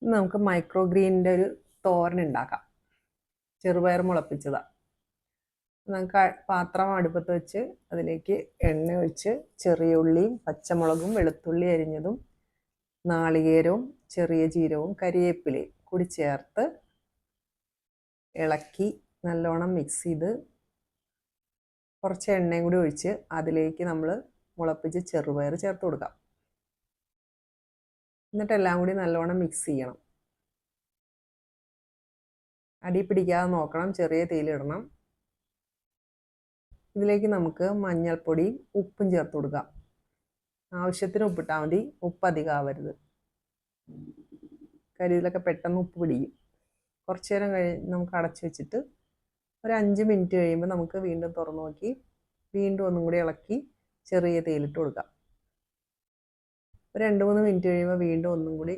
നമുക്ക് മൈക്രോ ഗ്രീനിൻ്റെ ഒരു തോരൻ ഉണ്ടാക്കാം. ചെറുപയർ മുളപ്പിച്ചതാണ്. നമുക്ക് പാത്രം അടുപ്പത്ത് വെച്ച് അതിലേക്ക് എണ്ണ ഒഴിച്ച് ചെറിയ ഉള്ളിയും പച്ചമുളകും വെളുത്തുള്ളി അരിഞ്ഞതും നാളികേരവും ചെറിയ ജീരകവും കരിവേപ്പിലയും കൂടി ചേർത്ത് ഇളക്കി നല്ലോണം മിക്സ് ചെയ്ത് കുറച്ച് എണ്ണയും കൂടി ഒഴിച്ച് അതിലേക്ക് നമ്മൾ മുളപ്പിച്ച് ചെറുപയർ ചേർത്ത് കൊടുക്കാം. എന്നിട്ട് എല്ലാം കൂടി നല്ലോണം മിക്സ് ചെയ്യണം. അടി പിടിക്കാതെ നോക്കണം. ചെറിയ തീയിലിടണം. ഇതിലേക്ക് നമുക്ക് മഞ്ഞൾപ്പൊടിയും ഉപ്പും ചേർത്ത് കൊടുക്കാം. ആവശ്യത്തിന് ഉപ്പിട്ടാൽ മതി. ഉപ്പ് അധികം ആവരുത്. കരിയിലൊക്കെ പെട്ടെന്ന് ഉപ്പ് പിടിക്കും. കുറച്ച് നേരം നമുക്ക് അടച്ചു വെച്ചിട്ട് ഒരു 5 മിനിറ്റ് കഴിയുമ്പോൾ നമുക്ക് വീണ്ടും തുറന്നു നോക്കി വീണ്ടും ഒന്നും കൂടി ഇളക്കി ചെറിയ തീയിലിട്ട് കൊടുക്കാം. ഒരു 2-3 മിനിറ്റ് കഴിയുമ്പോൾ വീണ്ടും ഒന്നും കൂടി